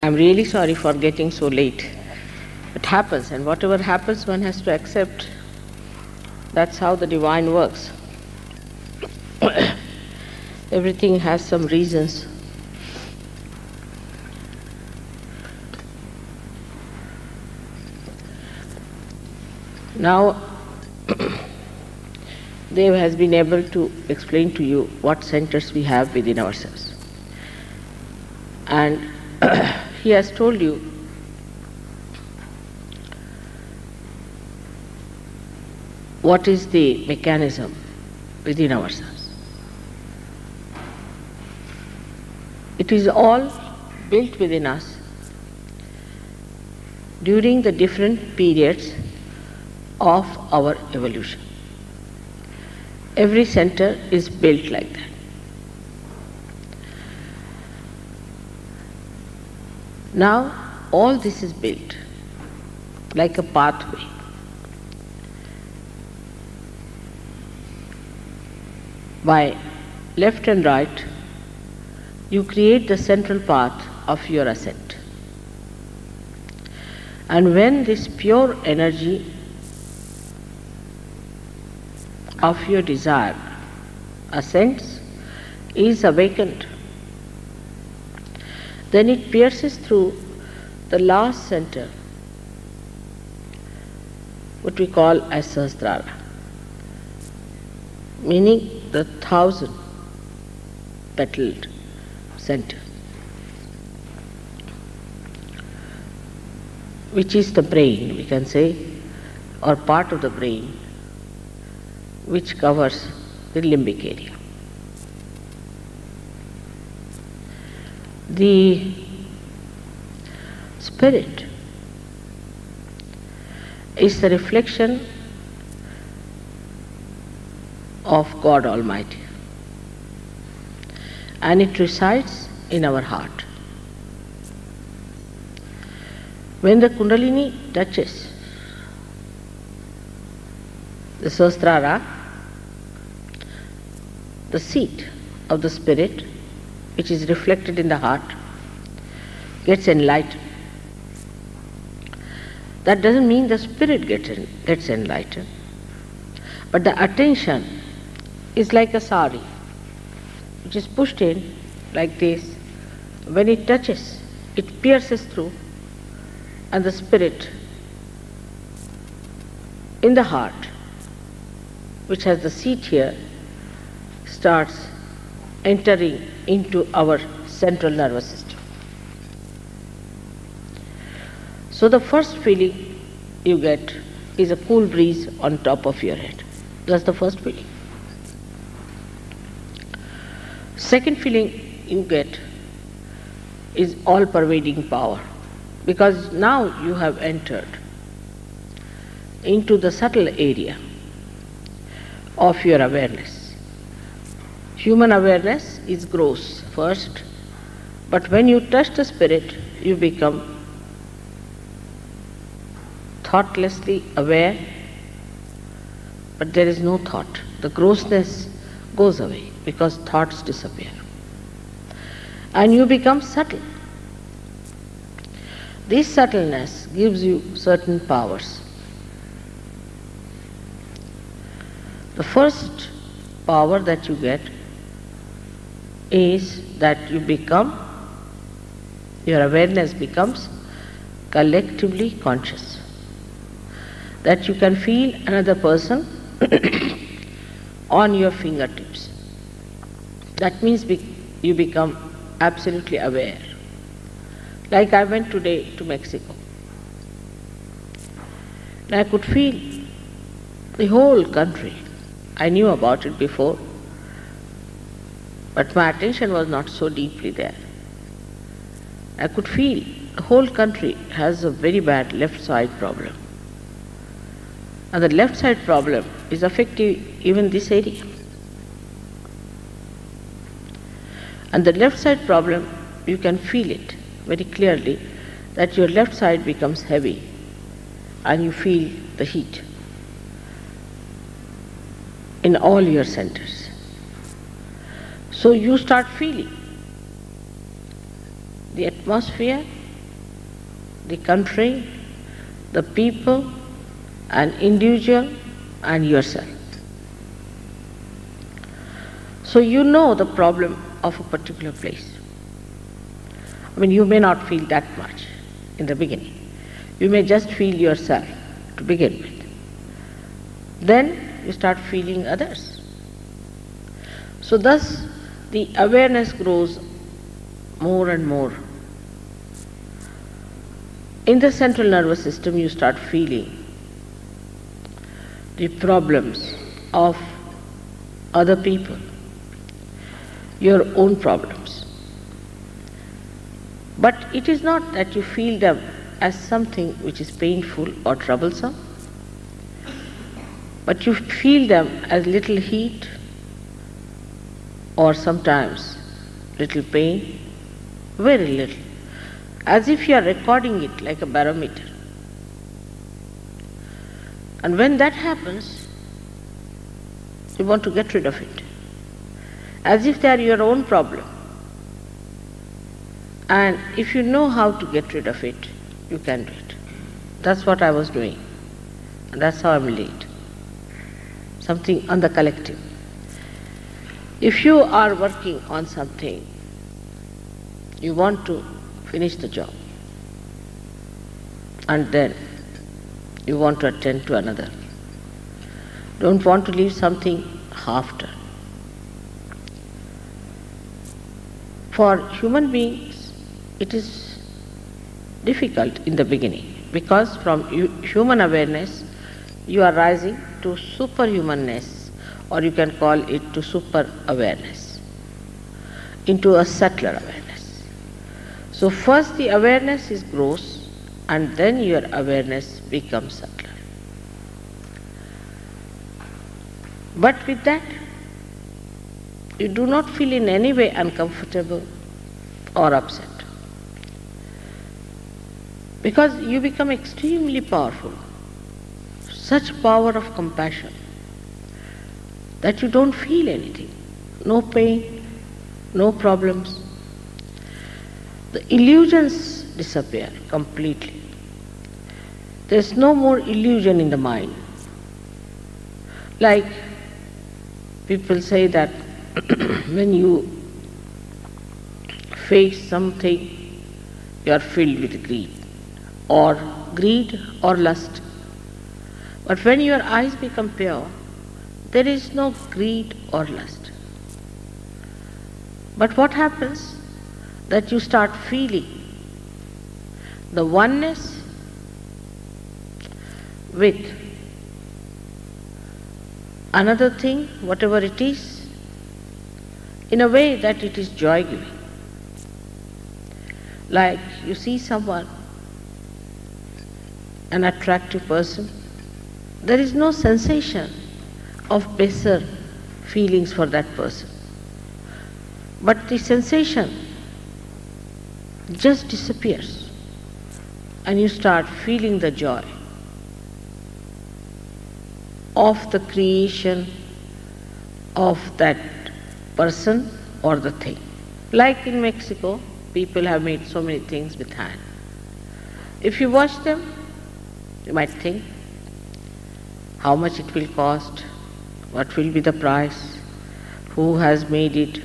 I'm really sorry for getting so late. It happens, and whatever happens, one has to accept. That's how the divine works. Everything has some reasons. Now, Dev has been able to explain to you what centers we have within ourselves. And he has told you what is the mechanism within ourselves. It is all built within us during the different periods of our evolution. Every center is built like that. Now, all this is built like a pathway. By left and right, you create the central path of your ascent. And when this pure energy of your desire ascends, is awakened, then it pierces through the last center, what we call as Sahasrara, meaning the 1,000-petaled center, which is the brain, we can say, or part of the brain, which covers the limbic area. The spirit is the reflection of God Almighty, and it resides in our heart. When the Kundalini touches the Sahasrara, the seat of the spirit, which is reflected in the heart, gets enlightened. That doesn't mean the spirit gets enlightened, but the attention is like a sari, which is pushed in like this. When it touches, it pierces through, and the spirit in the heart, which has the seat here, starts entering into our central nervous system. So the first feeling you get is a cool breeze on top of your head. That's the first feeling. Second feeling you get is all-pervading power, because now you have entered into the subtle area of your awareness. Human awareness is gross first, but when you touch the spirit, you become thoughtlessly aware, but there is no thought. The grossness goes away because thoughts disappear. And you become subtle. This subtleness gives you certain powers. The first power that you get is that your awareness becomes collectively conscious. That you can feel another person on your fingertips. That means you become absolutely aware. Like I went today to Mexico. And I could feel the whole country. I knew about it before, but my attention was not so deeply there. I could feel the whole country has a very bad left side problem. And the left side problem is affecting even this area. And the left side problem, you can feel it very clearly, that your left side becomes heavy and you feel the heat in all your centers. So you start feeling the atmosphere the country, the people, an individual, and yourself. So you know the problem of a particular place. I mean, you may not feel that much in the beginning. You may just feel yourself to begin with. Then you start feeling others. So thus the awareness grows more and more. In the central nervous system you start feeling the problems of other people, your own problems. But it is not that you feel them as something which is painful or troublesome, but you feel them as little heat or sometimes little pain, very little, as if you are recording it like a barometer. And when that happens, you want to get rid of it, as if they are your own problem. And if you know how to get rid of it, you can do it. That's what I was doing, and that's how I'm late. Something on the collective. If you are working on something, you want to finish the job, and then you want to attend to another. Don't want to leave something half done. For human beings, it is difficult in the beginning, because from human awareness you are rising to superhumanness, or you can call it to super awareness, into a subtler awareness. So first the awareness is gross, and then your awareness becomes subtler. But with that, you do not feel in any way uncomfortable or upset, because you become extremely powerful, such power of compassion that you don't feel anything, no pain, no problems. The illusions disappear completely. There's no more illusion in the mind. Like people say that when you face something, you are filled with greed or lust. But when your eyes become pure, there is no greed or lust. But what happens? That you start feeling the oneness with another thing, whatever it is, in a way that it is joy-giving. Like you see someone, an attractive person, there is no sensation of baser feelings for that person, but the sensation just disappears, and you start feeling the joy of the creation of that person or the thing. Like in Mexico, people have made so many things with hand. If you watch them, you might think how much it will cost, what will be the price, who has made it.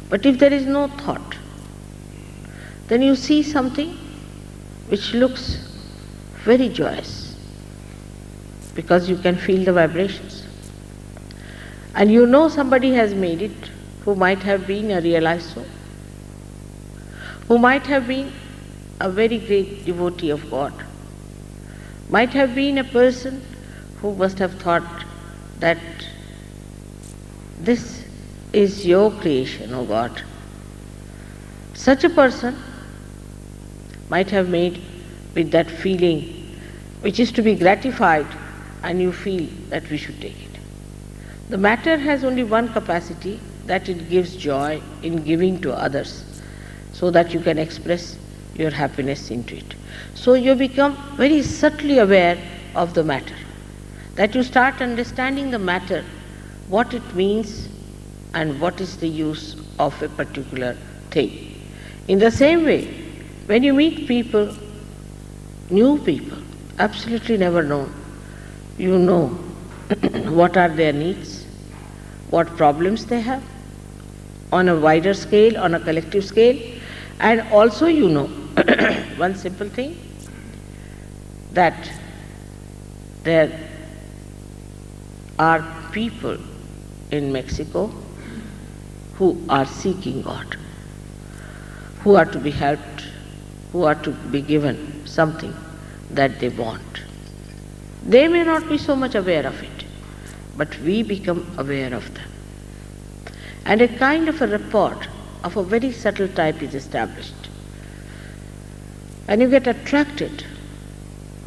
But if there is no thought, then you see something which looks very joyous, because you can feel the vibrations. And you know somebody has made it who might have been a realized soul, who might have been a very great devotee of God, might have been a person who must have thought that this is your creation, O God. Such a person might have made with that feeling which is to be gratified, and you feel that we should take it. The matter has only one capacity, that it gives joy in giving to others, so that you can express your happiness into it. So you become very subtly aware of the matter, that you start understanding the matter, what it means and what is the use of a particular thing. In the same way, when you meet people new people, absolutely never known. You know what are their needs, what problems they have, on a wider scale, on a collective scale, and also you know one simple thing, that there are people in Mexico who are seeking God, who are to be helped, who are to be given something that they want. They may not be so much aware of it, but we become aware of them. And a kind of a rapport of a very subtle type is established. And you get attracted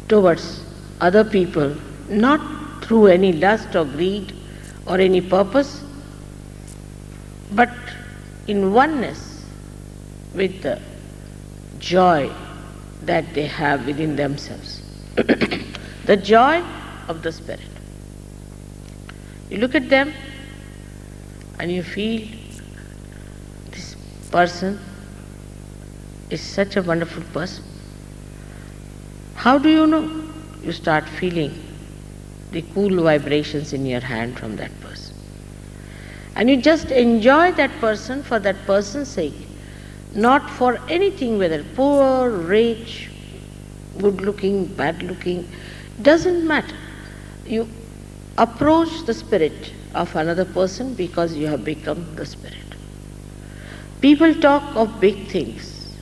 towards other people, not through any lust or greed or any purpose, but in oneness with the joy that they have within themselves. The joy of the Spirit. You look at them and you feel this person is such a wonderful person. How do you know? You start feeling the cool vibrations in your hand from that person. And you just enjoy that person for that person's sake, not for anything, whether poor, rich, good looking, bad looking, doesn't matter. You approach the spirit of another person because you have become the Spirit. People talk of big things,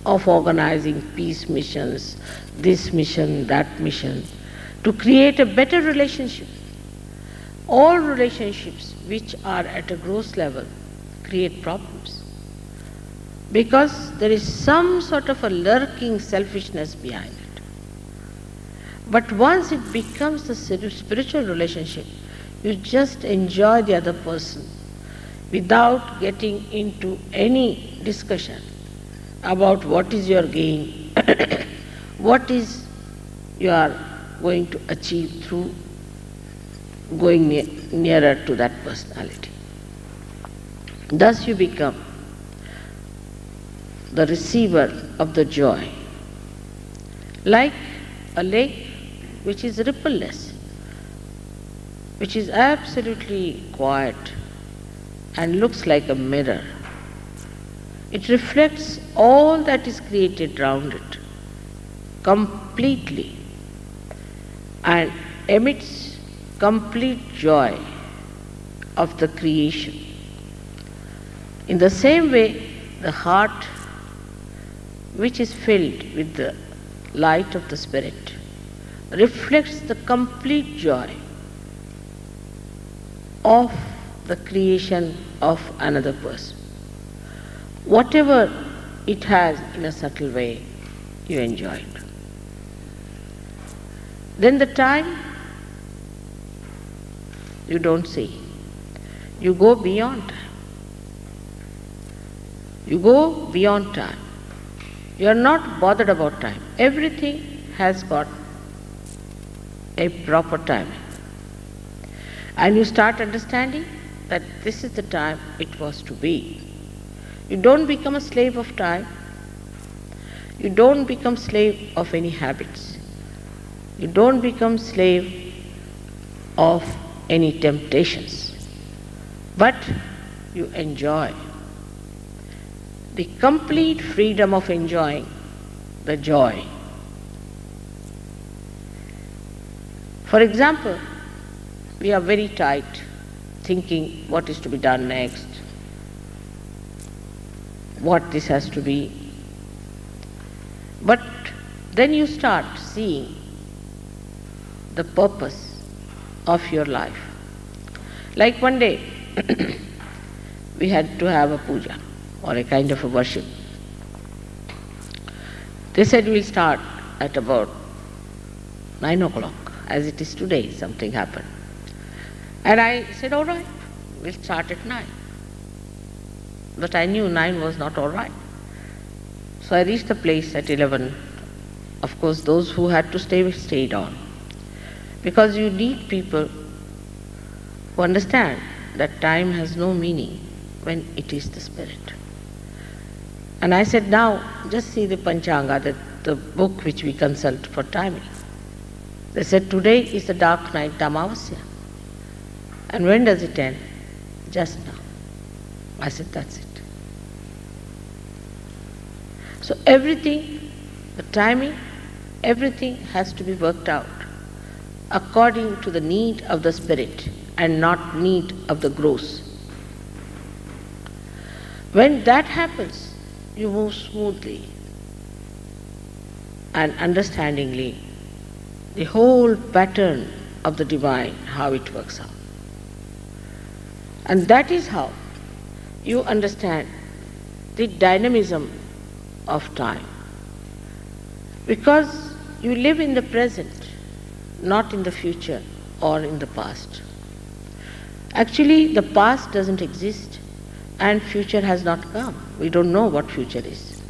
of organizing peace missions, this mission, that mission, to create a better relationship. All relationships which are at a gross level create problems, because there is some sort of a lurking selfishness behind it. But once it becomes the spiritual relationship, you just enjoy the other person without getting into any discussion about what is your gain, what is you are going to achieve through going nearer to that personality. Thus you become the receiver of the joy, like a lake which is rippleless, which is absolutely quiet and looks like a mirror. It reflects all that is created round it completely and emits complete joy of the creation. In the same way, the heart, which is filled with the light of the Spirit, reflects the complete joy of the creation of another person. Whatever it has in a subtle way, you enjoy it. Then the time you don't see. You go beyond time. You go beyond time. You are not bothered about time. Everything has got a proper timing. And you start understanding that this is the time it was to be. You don't become a slave of time. You don't become slave of any habits. You don't become slave of any temptations. But you enjoy the complete freedom of enjoying the joy. For example, we are very tight, thinking what is to be done next, what this has to be. But then you start seeing the purpose of your life. Like one day, we had to have a puja, or a kind of a worship. They said we'll start at about 9 o'clock, as it is today. Something happened. And I said, all right, we'll start at 9. But I knew 9 was not all right. So I reached the place at 11. Of course, those who had to stay stayed on. Because you need people who understand that time has no meaning when it is the Spirit. And I said, now, just see the Panchanga, the the book which we consult for timing. They said today is the dark night, Amavasya. And when does it end? Just now. I said, that's it. So everything, the timing, everything has to be worked out according to the need of the spirit and not need of the gross. When that happens, you move smoothly and understandingly the whole pattern of the divine, how it works out. And that is how you understand the dynamism of time. Because you live in the present, not in the future or in the past. Actually, the past doesn't exist and future has not come. We don't know what future is.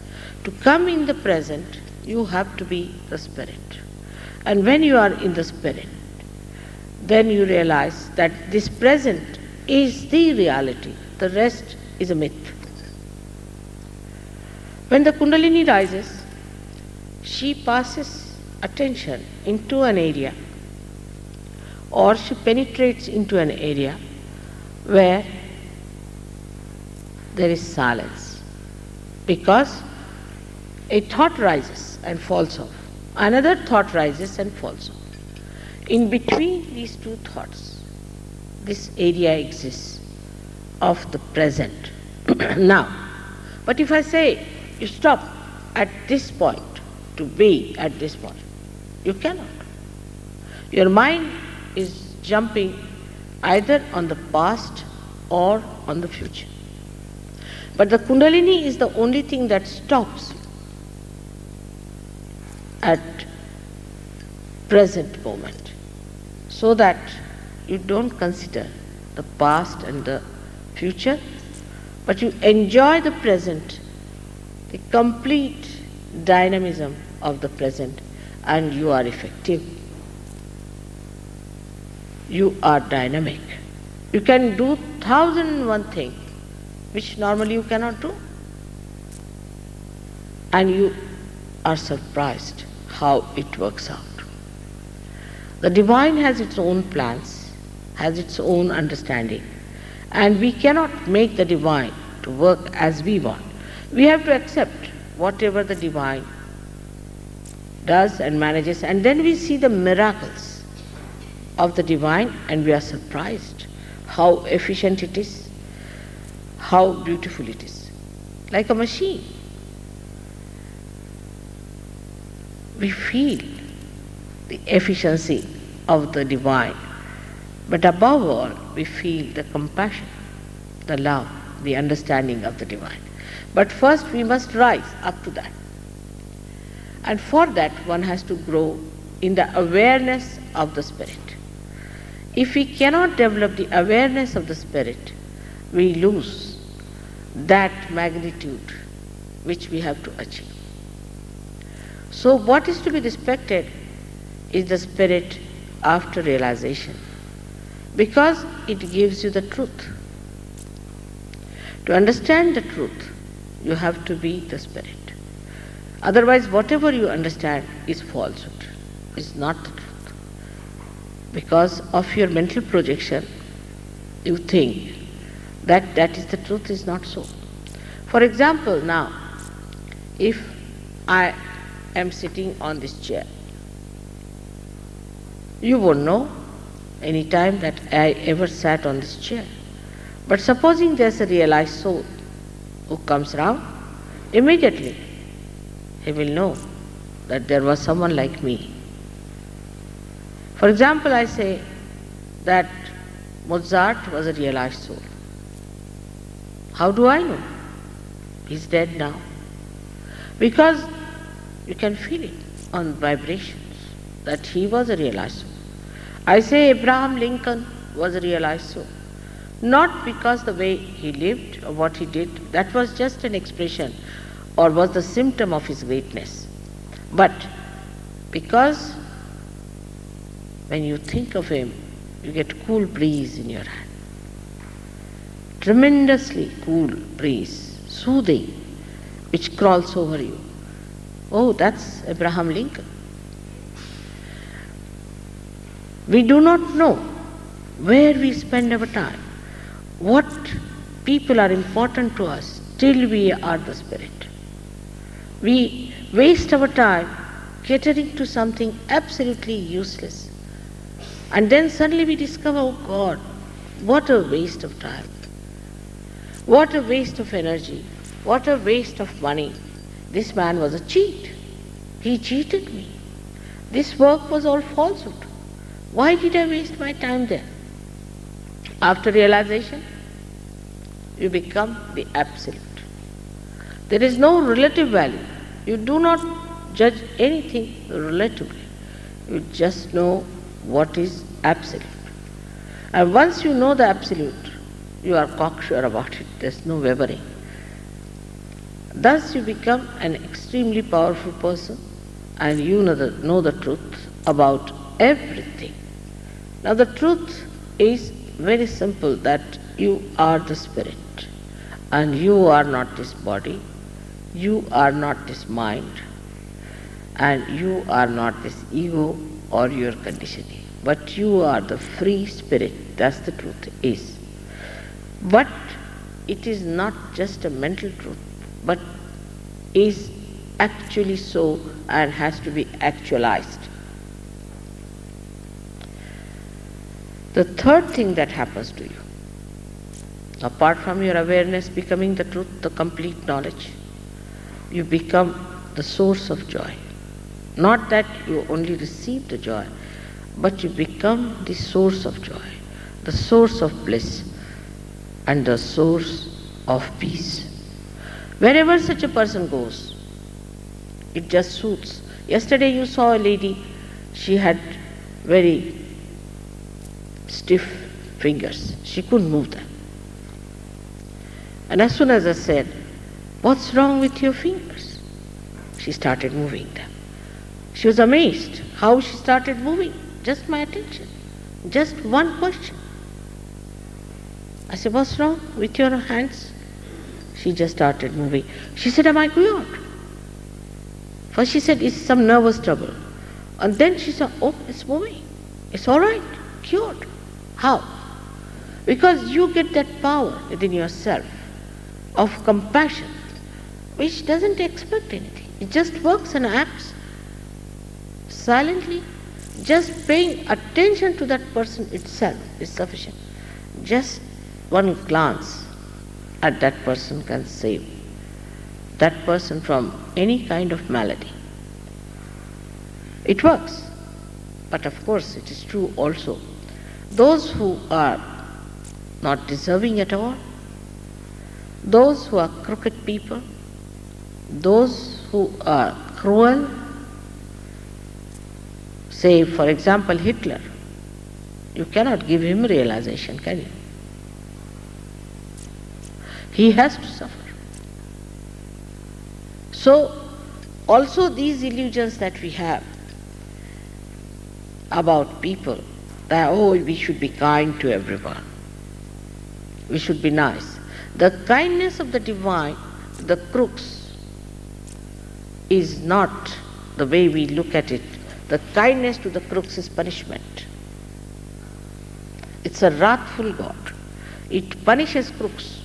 To come in the present, you have to be the spirit. And when you are in the spirit, then you realize that this present is the reality. The rest is a myth. When the Kundalini rises, she passes attention into an area, or she penetrates into an area where there is silence, because a thought rises and falls off, another thought rises and falls off. In between these two thoughts, this area exists of the present. Now, but if I say you stop at this point to be at this point, you cannot. Your mind is jumping either on the past or on the future. But the Kundalini is the only thing that stops at present moment, so that you don't consider the past and the future, but you enjoy the present, the complete dynamism of the present, and you are effective. You are dynamic. You can do 1,001 things which normally you cannot do. And you are surprised how it works out. The divine has its own plans, has its own understanding, and we cannot make the divine to work as we want. We have to accept whatever the divine does and manages, and then we see the miracles of the divine and we are surprised how efficient it is, how beautiful it is. Like a machine. We feel the efficiency of the divine, but above all we feel the compassion, the love, the understanding of the divine. But first we must rise up to that. And for that one has to grow in the awareness of the spirit. If we cannot develop the awareness of the spirit, we lose that magnitude which we have to achieve. So what is to be respected is the spirit after realization, because it gives you the truth. To understand the truth, you have to be the spirit. Otherwise, whatever you understand is falsehood, is not the truth. Because of your mental projection, you think that that is the truth, is not so. For example, now, if I am sitting on this chair, you won't know any time that I ever sat on this chair. But supposing there's a realized soul who comes round, immediately he will know that there was someone like me. For example, I say that Mozart was a realized soul. How do I know? He's dead now. Because you can feel it on vibrations that he was a realized soul. I say Abraham Lincoln was a realized soul. Not because the way he lived or what he did, that was just an expression or was the symptom of his greatness. But because when you think of him, you get cool breeze in your hand. Tremendously cool breeze, soothing, which crawls over you. Oh, that's Abraham Lincoln. We do not know where we spend our time, what people are important to us till we are the Spirit. We waste our time catering to something absolutely useless. And then suddenly we discover, oh God, what a waste of time. What a waste of energy. What a waste of money. This man was a cheat. He cheated me. This work was all falsehood. Why did I waste my time there? After realization, you become the absolute. There is no relative value. You do not judge anything relatively. You just know what is absolute. And once you know the absolute, you are cocksure about it. There's no wavering. Thus you become an extremely powerful person, and you know the truth about everything. Now the truth is very simple, that you are the Spirit, and you are not this body, you are not this mind, and you are not this ego or your conditioning, but you are the free Spirit. That's the truth is. But it is not just a mental truth, but is actually so and has to be actualized. The third thing that happens to you, apart from your awareness becoming the truth, the complete knowledge, you become the source of joy. Not that you only receive the joy, but you become the source of joy, the source of bliss, and the source of peace. Wherever such a person goes, it just suits. Yesterday you saw a lady, she had very stiff fingers. She couldn't move them. And as soon as I said, "What's wrong with your fingers?" she started moving them. She was amazed how she started moving. Just my attention. Just one question. I said, "What's wrong with your hands?" She just started moving. She said, "Am I cured?" First she said, "It's some nervous trouble." And then she said, "Oh, it's moving. It's all right. Cured." How? Because you get that power within yourself of compassion, which doesn't expect anything. It just works and acts silently. Just paying attention to that person itself is sufficient. Just one glance at that person can save that person from any kind of malady. It works. But of course it is true also, those who are not deserving at all, those who are crooked people, those who are cruel, say for example Hitler, you cannot give him realization, can you? He has to suffer. So also these illusions that we have about people, that oh, we should be kind to everyone, we should be nice. The kindness of the divine to the crooks is not the way we look at it. The kindness to the crooks is punishment. It's a wrathful God. It punishes crooks.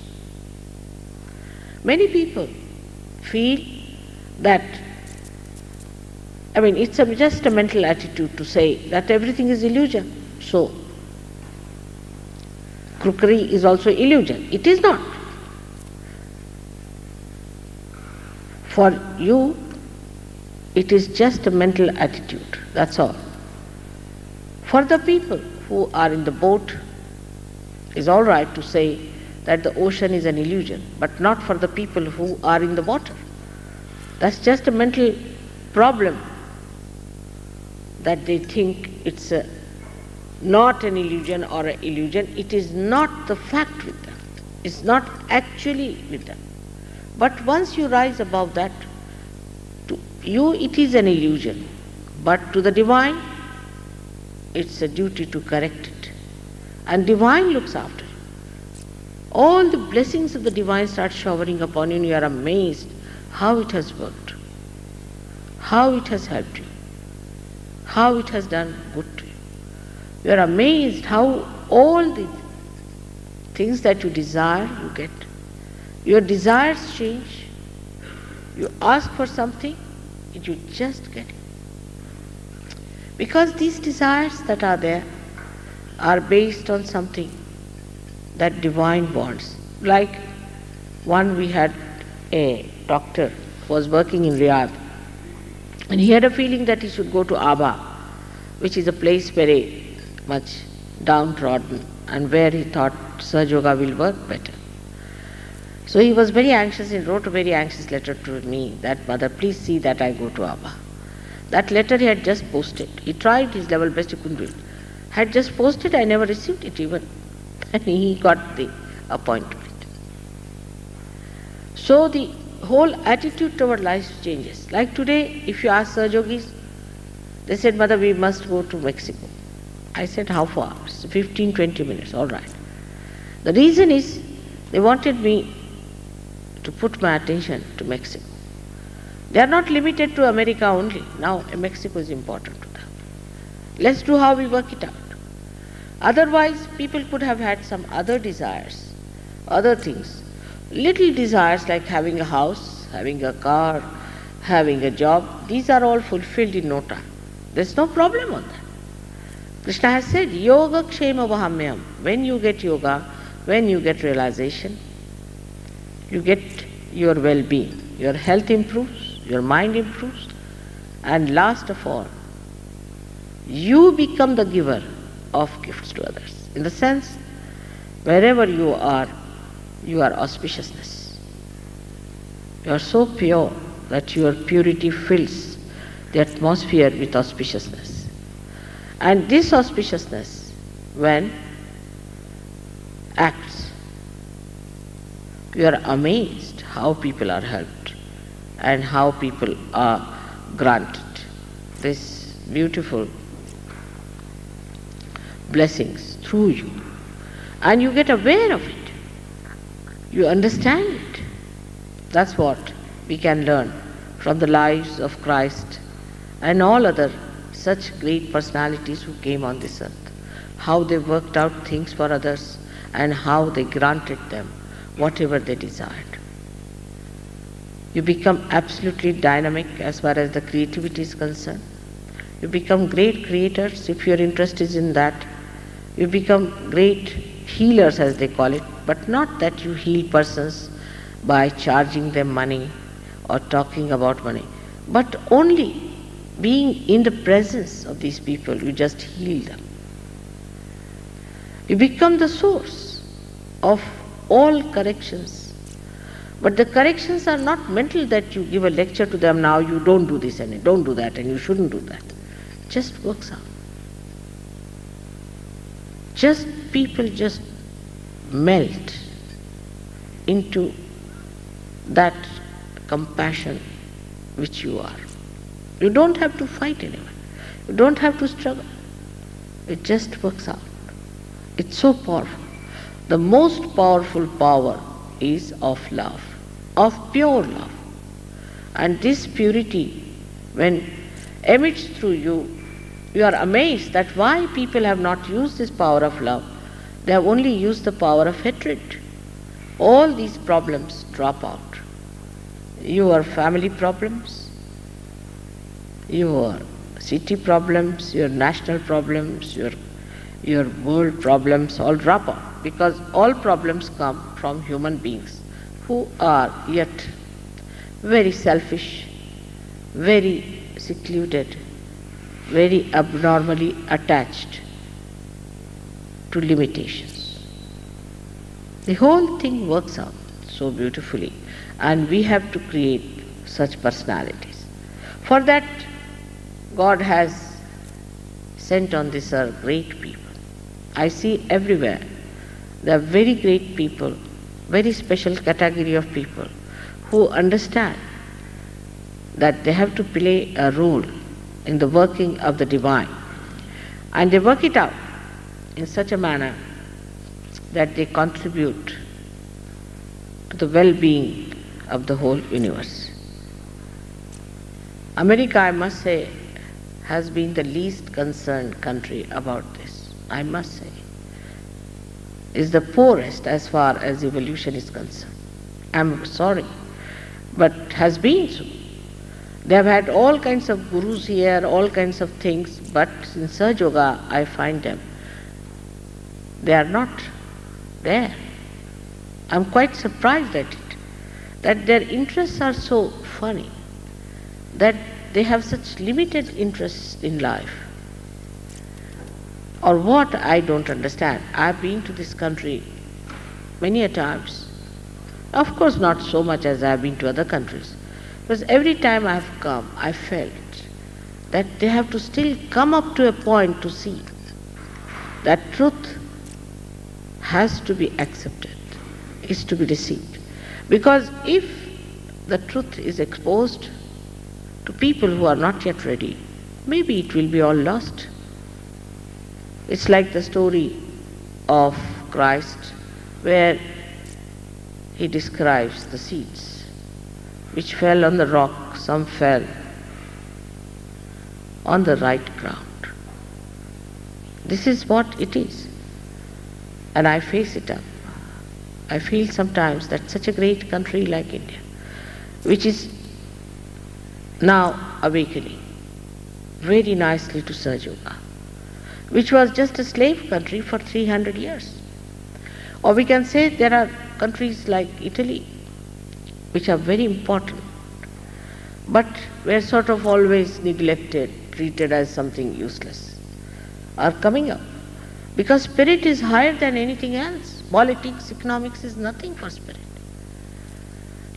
Many people feel that, it's just a mental attitude to say that everything is illusion. So, crookery is also illusion. It is not. For you, it is just a mental attitude, that's all. For the people who are in the boat, it's all right to say that the ocean is an illusion, but not for the people who are in the water. That's just a mental problem, that they think it's not an illusion or an illusion. It is not the fact with them. It's not actually with them. But once you rise above that, to you it is an illusion, but to the divine, it's a duty to correct it. And divine looks after you. All the blessings of the divine start showering upon you, and you are amazed how it has worked. how it has helped you, how it has done good to you. You are amazed how all the things that you desire, you get. Your desires change. You ask for something, you just get it. Because these desires that are there are based on something that divine wants. Like one, we had a doctor who was working in Riyadh, and he had a feeling that he should go to Aba, which is a place very much downtrodden and where he thought Sahaja Yoga will work better. So he was very anxious and wrote a very anxious letter to me that, Mother, please see that I go to Aba. That letter he had just posted. He tried his level best, he couldn't do it. Had just posted, I never received it even. And he got the appointment. So the whole attitude toward life changes. Like today, if you ask Sahaja Yogis, they said, Mother, we must go to Mexico. I said, how far? 15, 20 minutes, all right. The reason is, they wanted me to put my attention to Mexico. They are not limited to America only. Now Mexico is important to them. Let's do how we work it out. Otherwise, people could have had some other desires, other things. Little desires like having a house, having a car, having a job, these are all fulfilled in no time. There's no problem on that. Krishna has said, Yoga Kshema Vahamyam. When you get yoga, when you get realization, you get your well-being. Your health improves, your mind improves, and last of all, you become the giver of gifts to others. In the sense, wherever you are auspiciousness. You are so pure that your purity fills the atmosphere with auspiciousness. And this auspiciousness, when acts, you are amazed how people are helped and how people are granted this beautiful blessings through you. And you get aware of it. You understand it. That's what we can learn from the lives of Christ and all other such great personalities who came on this earth. How they worked out things for others and how they granted them whatever they desired. You become absolutely dynamic as far as the creativity is concerned. You become great creators if your interest is in that. You become great healers, as they call it, but not that you heal persons by charging them money or talking about money, but only being in the presence of these people, you just heal them. You become the source of all corrections. But the corrections are not mental that you give a lecture to them, now you don't do this and don't do that and you shouldn't do that. It just works out. People just melt into that compassion which you are. You don't have to fight anyone. You don't have to struggle. It just works out. It's so powerful. The most powerful power is of love, of pure love. And this purity, when emits through you, you are amazed that why people have not used this power of love. They have only used the power of hatred. All these problems drop out. Your family problems, your city problems, your national problems, your world problems all drop out, because all problems come from human beings who are yet very selfish, very secluded, very abnormally attached to limitations. The whole thing works out so beautifully, and we have to create such personalities. For that, God has sent on this earth great people. I see everywhere there are very great people, very special category of people who understand that they have to play a role in the working of the divine. And they work it out in such a manner that they contribute to the well-being of the whole universe. America, I must say, has been the least concerned country about this, I must say. Is the poorest as far as evolution is concerned. I'm sorry, but has been so. They have had all kinds of gurus here, all kinds of things, but in Sahaja Yoga I find them, they are not there. I'm quite surprised at it, that their interests are so funny, that they have such limited interests in life. Or what, I don't understand. I've been to this country many a times. Of course not so much as I've been to other countries. Because every time I've come, I felt that they have to still come up to a point to see that truth has to be accepted, is to be received. Because if the truth is exposed to people who are not yet ready, maybe it will be all lost. It's like the story of Christ where he describes the seeds which fell on the rock, some fell on the right ground. This is what it is. And I face it up. I feel sometimes that such a great country like India, which is now awakening very nicely to Sahaja Yoga, which was just a slave country for 300 years. Or we can say there are countries like Italy, which are very important, but were sort of always neglected, treated as something useless, are coming up. Because spirit is higher than anything else. Politics, economics is nothing for spirit.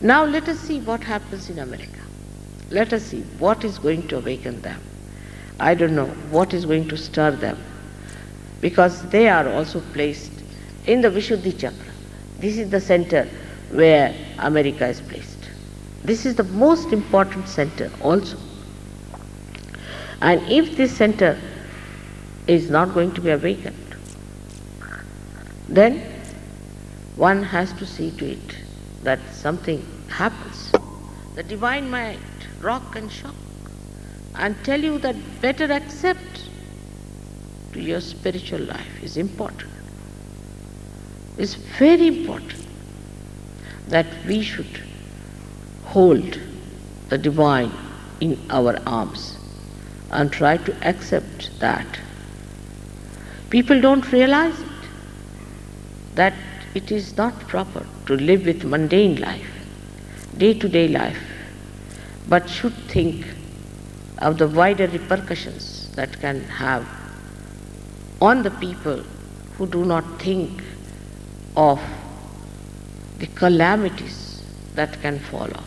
Now let us see what happens in America. Let us see what is going to awaken them. I don't know what is going to stir them, because they are also placed in the Vishuddhi Chakra. This is the center where America is placed. This is the most important center also. And if this center is not going to be awakened, then one has to see to it that something happens. The divine might rock and shock and tell you that better accept to your spiritual life is important. It's very important that we should hold the divine in our arms and try to accept that. People don't realize it, that it is not proper to live with mundane life, day-to-day life, but should think of the wider repercussions that can have on the people who do not think of the calamities that can follow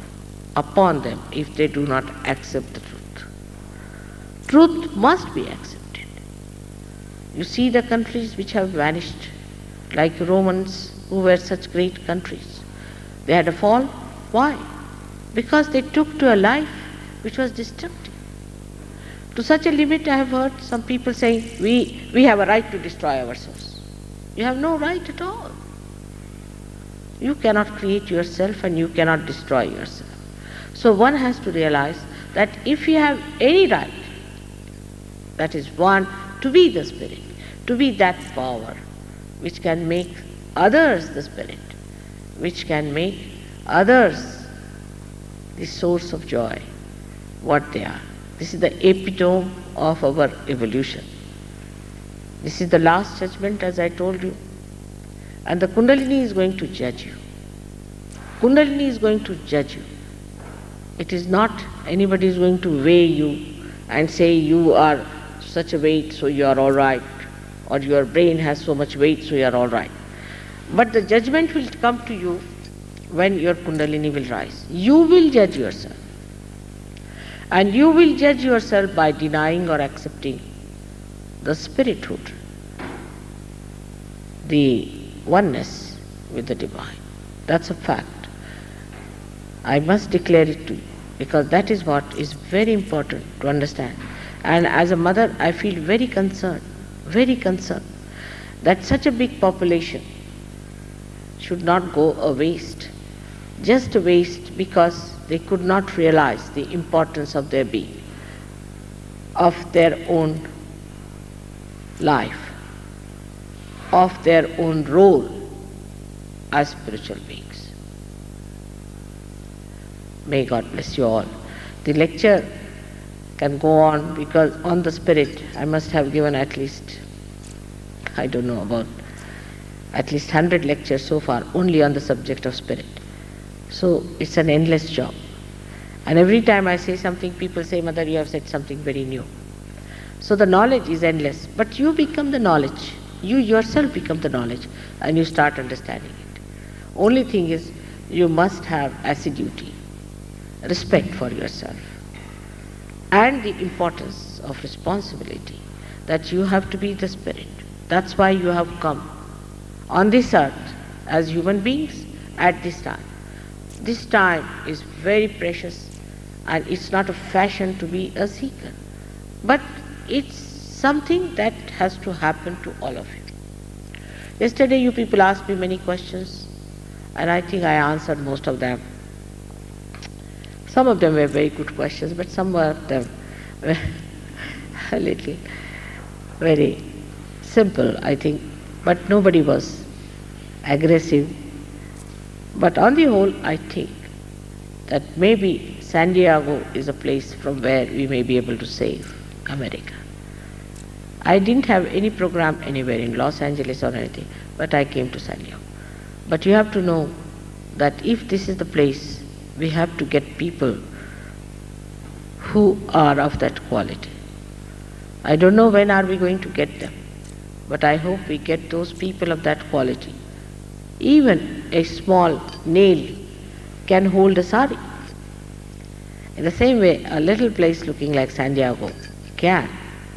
upon them if they do not accept the truth. Truth must be accepted. You see the countries which have vanished, like Romans, who were such great countries. They had a fall. Why? Because they took to a life which was destructive. To such a limit, I have heard some people saying, we have a right to destroy ourselves. You have no right at all. You cannot create yourself and you cannot destroy yourself. So one has to realize that if you have any right, that is one, to be the spirit, to be that power which can make others the spirit, which can make others the source of joy, what they are. This is the epitome of our evolution. This is the last judgment, as I told you. And the Kundalini is going to judge you. Kundalini is going to judge you. It is not anybody is going to weigh you and say you are such a weight, so you are all right, or your brain has so much weight, so you are all right. But the judgment will come to you when your Kundalini will rise. You will judge yourself. And you will judge yourself by denying or accepting the spirithood, the oneness with the divine. That's a fact. I must declare it to you, because that is what is very important to understand. And as a mother, I feel very concerned that such a big population should not go a waste, just a waste because they could not realize the importance of their being, of their own life, of their own role as spiritual beings. May God bless you all. The lecture can go on, because on the spirit I must have given at least, I don't know, about at least 100 lectures so far only on the subject of spirit. So it's an endless job. And every time I say something, people say, Mother, you have said something very new. So the knowledge is endless, but you become the knowledge. You yourself become the knowledge and you start understanding it. Only thing is, you must have assiduity, respect for yourself, and the importance of responsibility, that you have to be the spirit. That's why you have come on this earth as human beings at this time. This time is very precious, and it's not a fashion to be a seeker, but it's something that has to happen to all of you. Yesterday you people asked me many questions, and I think I answered most of them. Some of them were very good questions, but some of them were a little very simple, I think, but nobody was aggressive. But on the whole, I think that maybe San Diego is a place from where we may be able to save America. I didn't have any program anywhere in Los Angeles or anything, but I came to San Diego. But you have to know that if this is the place, we have to get people who are of that quality. I don't know when are we going to get them, but I hope we get those people of that quality. Even a small nail can hold a sari. In the same way, a little place looking like San Diego can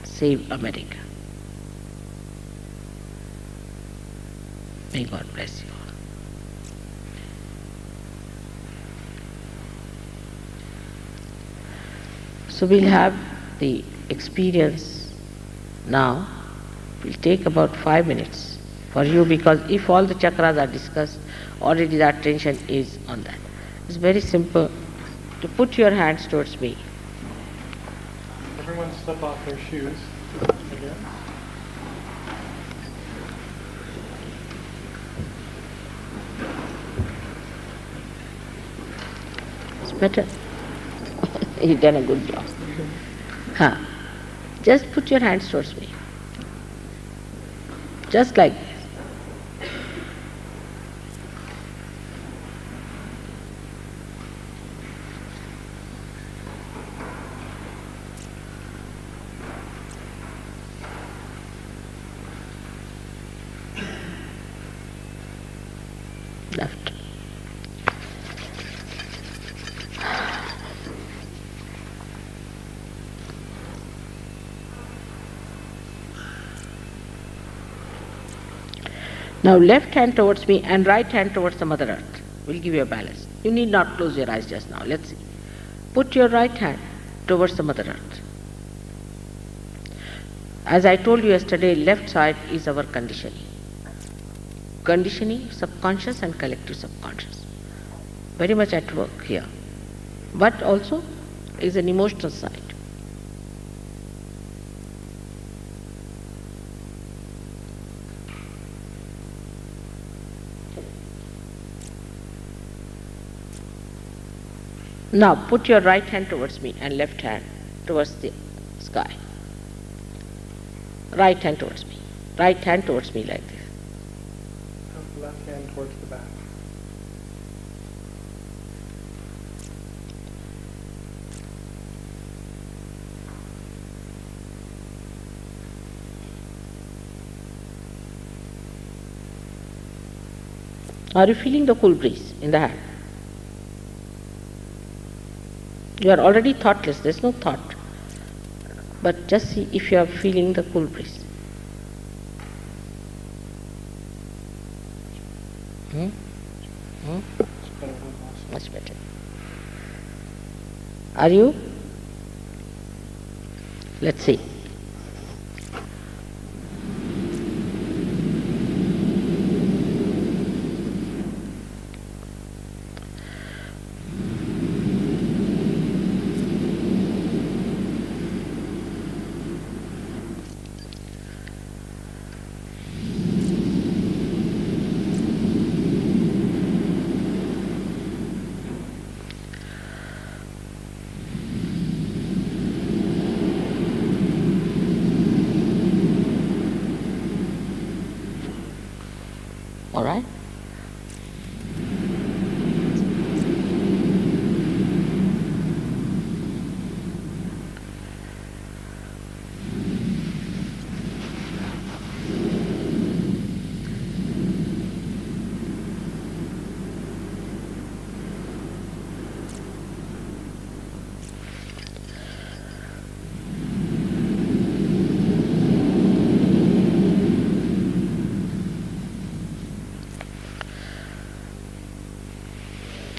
save America. May God bless you all. So we'll have the experience now. We'll take about 5 minutes for you, because if all the chakras are discussed, already the attention is on that. It's very simple to put your hands towards me. Everyone slip off their shoes again. It's better. You've done a good job. Just put your hands towards me. Just like this. Left. Now left hand towards me and right hand towards the Mother Earth will give you a balance. You need not close your eyes just now. Let's see. Put your right hand towards the Mother Earth. As I told you yesterday, left side is our conditioning. Conditioning, subconscious and collective subconscious. Very much at work here. But also is an emotional side. Now put your right hand towards me and left hand towards the sky. Right hand towards me. Right hand towards me like this. Left hand towards the back. Are you feeling the cool breeze in the hand? You are already thoughtless, there is no thought. But just see if you are feeling the cool breeze. Much better. Are you? Let's see.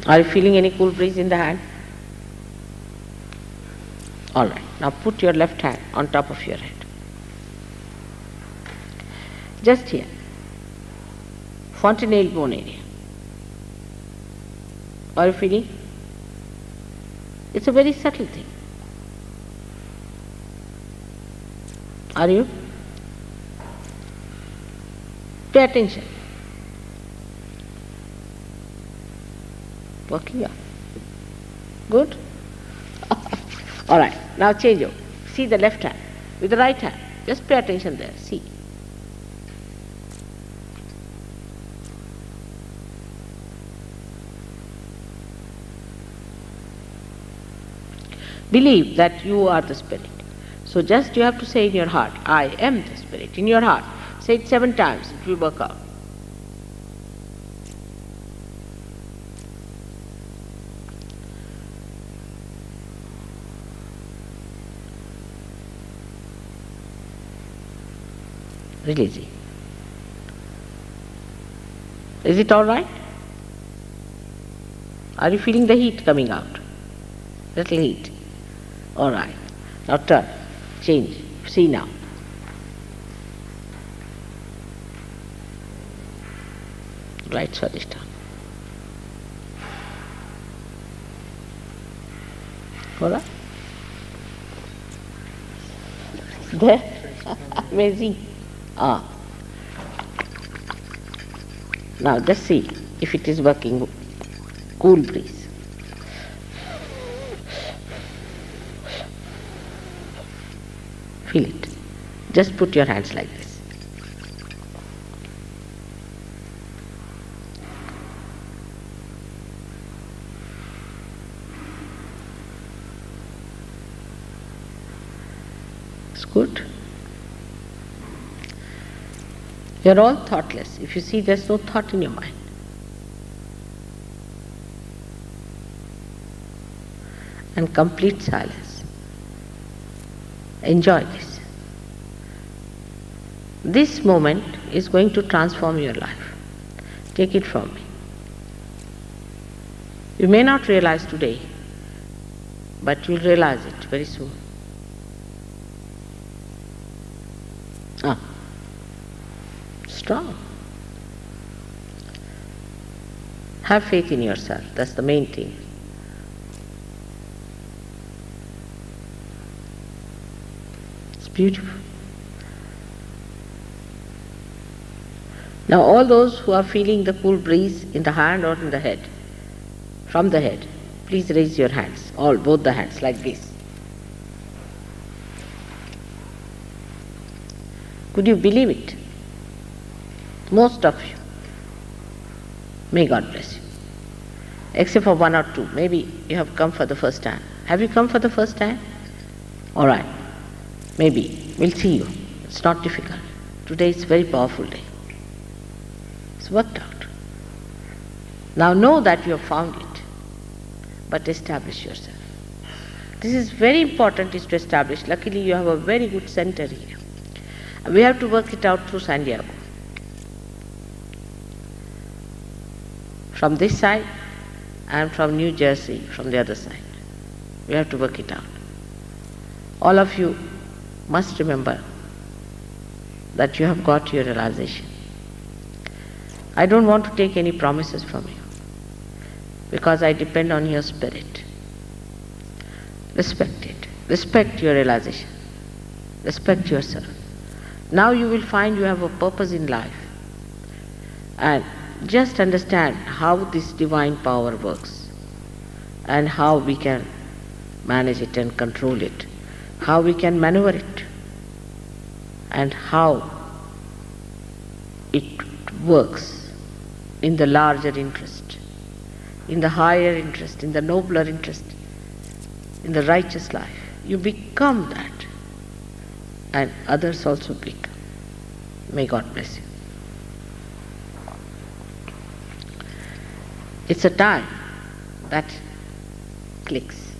Are you feeling any cool breeze in the hand? All right. Now put your left hand on top of your head. Just here. Fontanelle bone area. Are you feeling? It's a very subtle thing. Are you? Pay attention. Working out. Good? All right. Now change over. See the left hand with the right hand. Just pay attention there. See. Believe that you are the spirit. So just you have to say in your heart, I am the spirit. In your heart. Say it 7 times. It will work out. Release it. Is it all right? Are you feeling the heat coming out? Little heat. All right. Now turn. Change. See now. Right Swadhisthana. All right? There? Amazing. Now just see if it is working. Cool breeze. Feel it. Just put your hands like this. It's good. You're all thoughtless. If you see there's no thought in your mind. And complete silence. Enjoy this. This moment is going to transform your life. Take it from me. You may not realize today, but you'll realize it very soon. Strong. Have faith in yourself. That's the main thing. It's beautiful. Now all those who are feeling the cool breeze in the hand or in the head, from the head, please raise your hands, both the hands like this. Could you believe it? Most of you. May God bless you. Except for 1 or 2. Maybe you have come for the first time. Have you come for the first time? All right. Maybe. We'll see you. It's not difficult. Today is a very powerful day. It's worked out. Now know that you have found it. But establish yourself. This is very important, is to establish. Luckily you have a very good center here. We have to work it out through San Diego. From this side and from New Jersey, from the other side. We have to work it out. All of you must remember that you have got your realization. I don't want to take any promises from you because I depend on your spirit. Respect it. Respect your realization. Respect yourself. Now you will find you have a purpose in life. And just understand how this divine power works and how we can manage it and control it, how we can maneuver it, and how it works in the larger interest, in the higher interest, in the nobler interest, in the righteous life. You become that, and others also become. May God bless you. It's a time that clicks.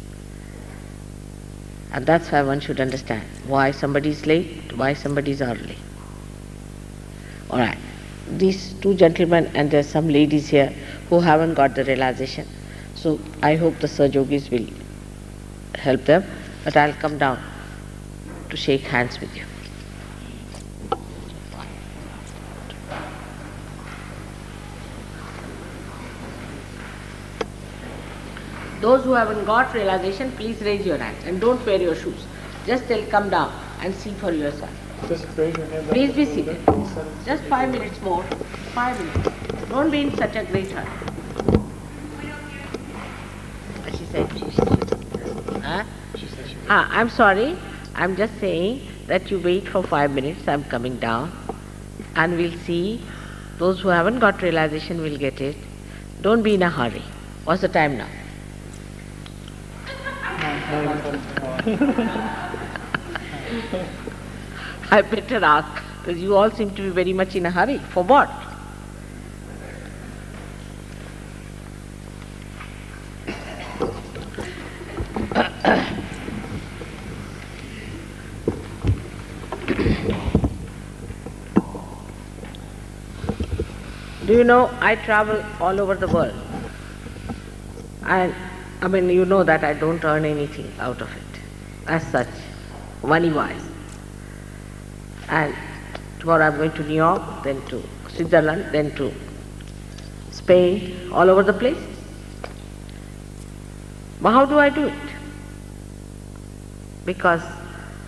And that's why one should understand why somebody is late, why somebody is early. All right. These 2 gentlemen and there's some ladies here who haven't got the realization. So I hope the Sahajogis will help them, but I'll come down to shake hands with you. Those who haven't got realization, please raise your hand and don't wear your shoes. Just tell, come down and see for yourself. Just raise your hand up Please a be little seated. bit. Just 5 minutes more. 5 minutes. Don't be in such a great hurry. She said she huh? She said she I'm sorry. I'm just saying that you wait for 5 minutes. I'm coming down and we'll see. Those who haven't got realization will get it. Don't be in a hurry. What's the time now? I better ask, because you all seem to be very much in a hurry. For what? Do you know, I travel all over the world. And I mean, you know that I don't earn anything out of it, as such, money-wise. And tomorrow I'm going to New York, then to Switzerland, then to Spain, all over the place. But how do I do it? Because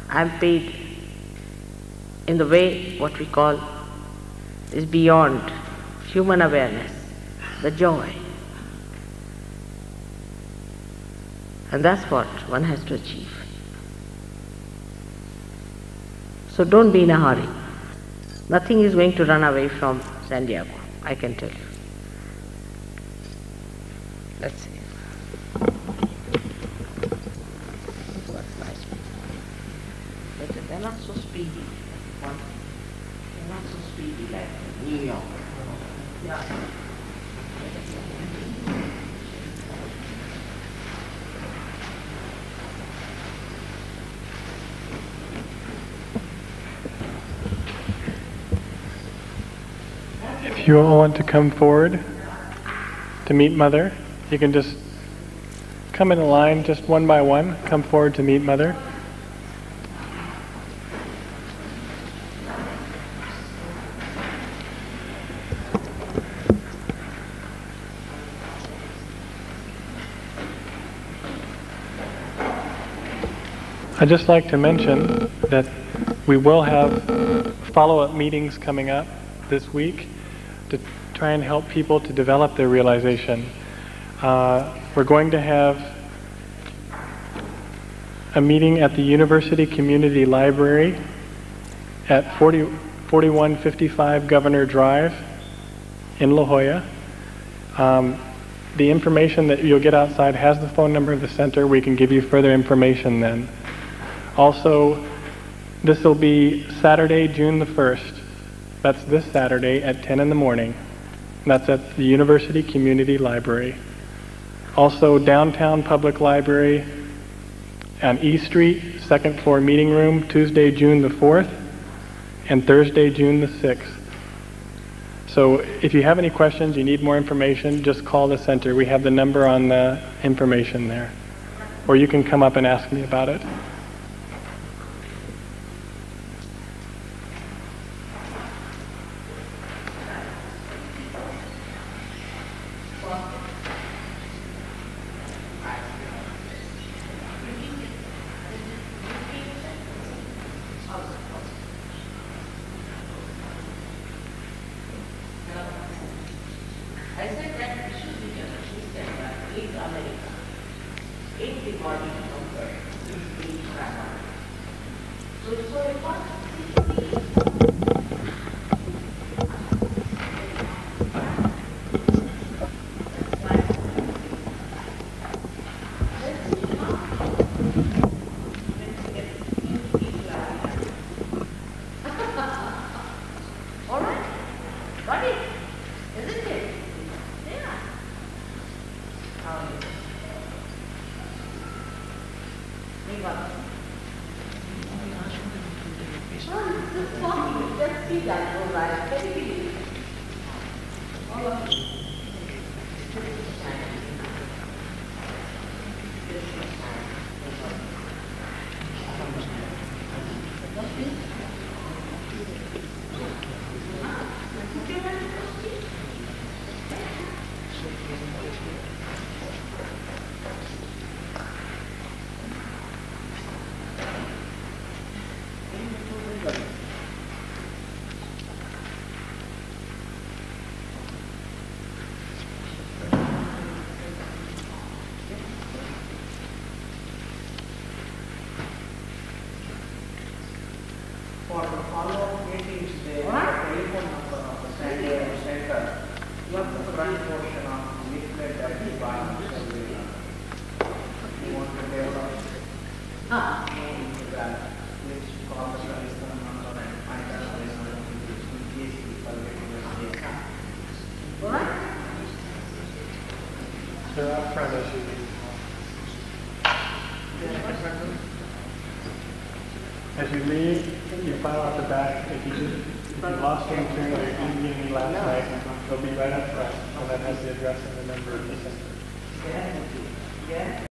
I'm paid in the way what we call is beyond human awareness, the joy. And that's what one has to achieve. So don't be in a hurry. Nothing is going to run away from San Diego, I can tell you. Let's see. What nice people. But they're not so speedy. They're not so speedy like New York. Yeah. If you all want to come forward to meet Mother, you can just come in a line, just one by one, come forward to meet Mother. I'd just like to mention that we will have follow-up meetings coming up this week to try and help people to develop their realization. We're going to have a meeting at the University Community Library at 4155 Governor Drive in La Jolla. The information that you'll get outside has the phone number of the center. We can give you further information then. Also, this will be Saturday, June the 1st. That's this Saturday at 10 in the morning. And that's at the University Community Library. Also, Downtown Public Library on E Street, second floor meeting room, Tuesday, June the 4th, and Thursday, June the 6th. So if you have any questions, you need more information, just call the center. We have the number on the information there. Or you can come up and ask me about it. up front as you leave. As you leave, you file out the back. If you lost the material or you didn't get any last night, they'll be right up front, and that has the address and the number of the center.